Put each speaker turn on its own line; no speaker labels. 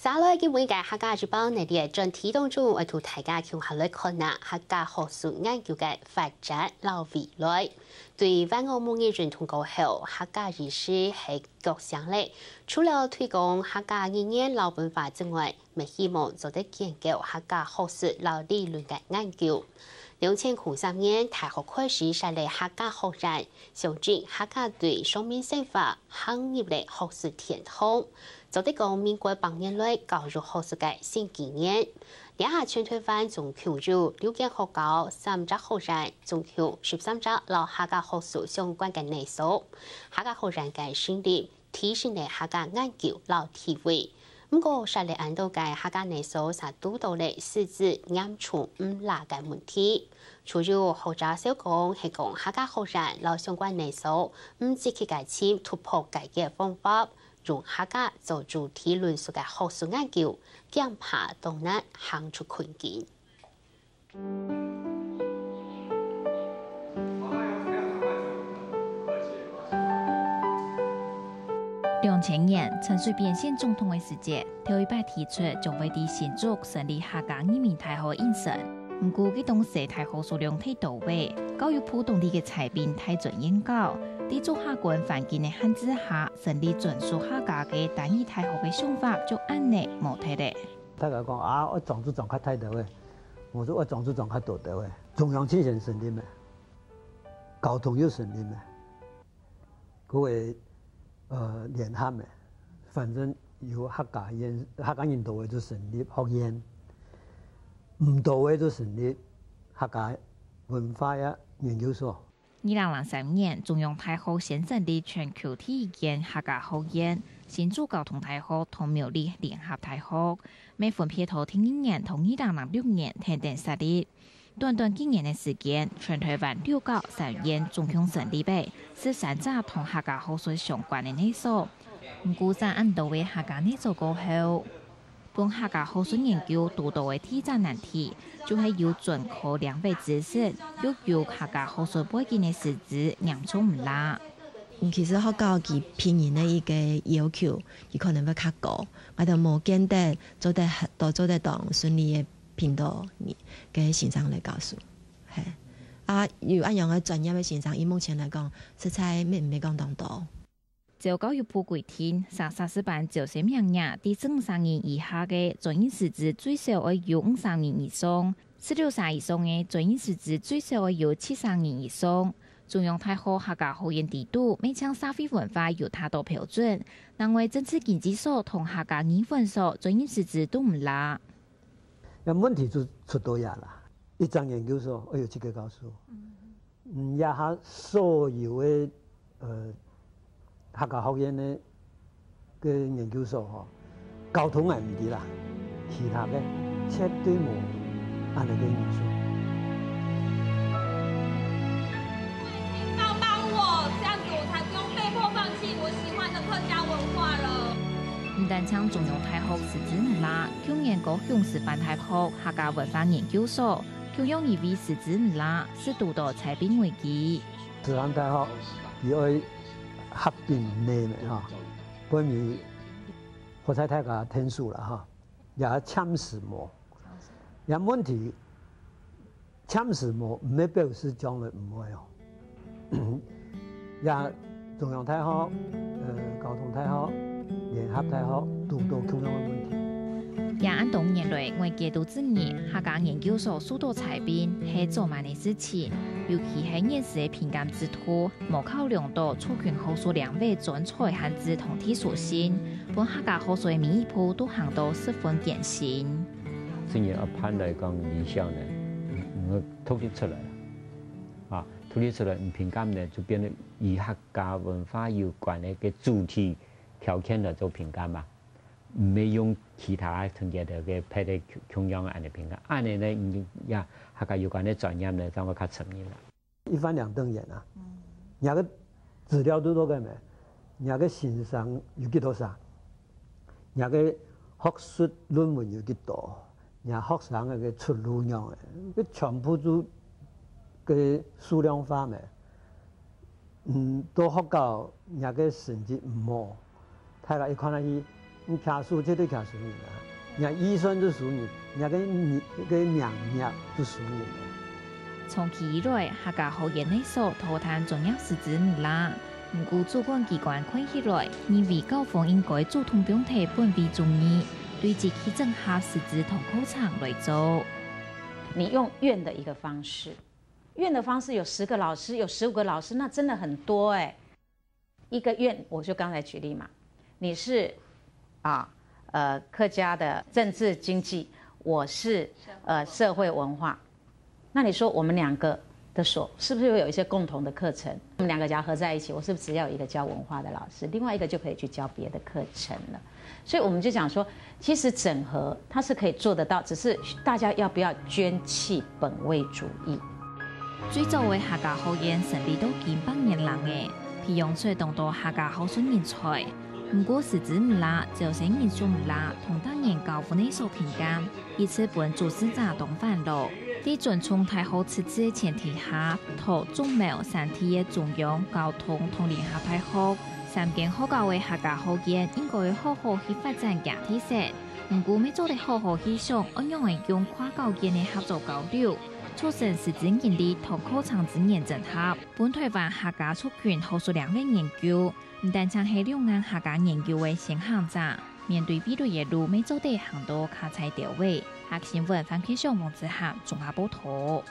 下來嘅每屆客家主辦內地專題當中，會同大家共下來看下客家學術研究嘅發展老未來。對灣澳門嘅認同過後，客家意識係各項力。除了推廣客家語言老文化之外，咪希望做得研究客家學術老理論嘅研究。2003年，大學開始設立客家學院，象徵客家對上面生活行業嘅學術天空。做得講民國8年來教育學術嘅新經驗，兩下全台灣總共有6間學校、3隻學院，總共13隻老客家學術相關嘅內容。客家學院嘅成立，提升咗客家研究老地位。不過，設立按到嘅客家內容實拄到咧實質嚴重唔拉嘅問題。除咗學者小講係講客家學院老相關內容，唔積極解簽突破改革方法。用客家做主題論述嘅學術研究，減怕東南行出困境。
2000年，陳水扁縣總統嘅時節，頭一擺提出將會喺新竹成立客家語文大學應承。唔過，佢當時大學數量太到位，教育普通地嘅裁編太盡嚴格。喺做客觀環境嘅限制下，成立專屬客家嘅單語大學嘅想法就按呢冇睇咧。
大家講啊，我種子種較太多嘅，我說我種子種較多嘅，中央先成立咩？交通又成立咩？嗰個聯合咩？反正有客家人到位就成立學院，唔到位就成立客家文化呀研究所。
2003年，中央大學先成立全球第一間客家學院，新竹交通大學同苗栗聯合大學，每分配到聽1年同2006年停定設立。短短幾年嘅時間，全台灣6個3院總共成立備13隻同客家學術相關嘅內所。唔過在按到位客家內所過後，幫客家學術研究遇到嘅挑戰難題，就係要準確兩位知識，又有客家學術背景嘅師資嚴重唔拉。
其實學校佢偏嚴嘅一個要求，佢可能會較高，我哋冇見得做得當順利嘅頻道嘅先生嚟教書，係啊，有一樣嘅專業嘅先生，以目前嚟講，實在未講當到。
就教育部規定，34班就是名額，第13年以下嘅專業師資最少要有50年以上，16歲以上嘅專業師資最少要有70年以上。中央大學客家學院制度，每項社會文化有太多標準，認為政治經濟所同客家語文所專業師資都唔拉。
有問題就出到呀啦，一張研究所我有7個教授，也下所有嘅客家學院咧嘅研究所嗬，交通係唔啲啦，其他嘅絕對冇按呢個因素。
要幫我，這樣子我才不用被迫放棄我喜歡的客家文化了。
唔單將中央大學師資唔拉，去年高雄師範大學客家文化研究所同樣因為師資唔拉，是遇到裁編危機。
師範大學以為合併內面哈，關於火柴太嘅天數啦哈，也簽時模，有問題簽時模唔係表示將來唔會哦，也中央大學、交通大學、聯合大學都同樣嘅問題。
也按同年來，外界都質疑客家研究所受到裁編係做慢嘅事情，尤其係現時嘅評鑑制度，冇考量到促權學術兩位專才限制同體屬性，本客家學術嘅民意鋪都行到十分典型。
正如阿潘來講理想呢，我統計出來啊，統計出來唔評鑑呢，就變得以客家文化有關嘅主題條件嚟做評鑑嘛。沒用其他同嘅嘅派嚟同樣嘅按嚟評價，按嚟咧也客家有關嘅專業咧，讓我較承認啦。
一翻兩瞪眼啊！人家嘅資料都多嘅咩？人家嘅先生有幾多少？人家嘅學術論文有幾多？人家學生嘅出路樣嘅，佢全部都嘅數量化咩？到學校人家嘅成績唔好，睇下一看下去。你卡数绝对卡属你的，你看医生就属你，你跟娘就属你的。
長期以來，客家學院內所討談重要實質唔啦。唔過主管機關看起來，認為校方應該主動表態本位主義，對自己整合實質同考場來做。
你用院的一個方式，院的方式有10個老師，有15個老師，那真的很多哎。一個院，我就剛才舉例嘛，你是客家的政治經濟，我是社會文化。那你說我們兩個的所是不是會有一些共同的課程？我們兩個假如合在一起，我是不是只要有一個教文化的老師，另外一個就可以去教別的課程了？所以我們就講說，其實整合它是可以做得到，只是大家要不要捐棄本位主義。
最早為客家學院成立到近100年lang嘅，培養出眾多客家候選人才。唔過實質唔啦，就成人數唔啦，同當年教府內所評價，以此本主事者當反路。在尊重大學設置嘅前提下，托中謀3體嘅中央交通同聯合大學3間學校嘅客家學院應該好好去發展嘅特色。唔過要做得好好去想，按樣嚟用跨教院嘅合作交流，促成實質人力同考場資源整合，本台灣客家族群學術量嘅研究，唔單淨係兩岸客家研究嘅先行者。面對比對嘅路，要做得行到卡彩到位。客新聞番茄上王子涵綜合報道。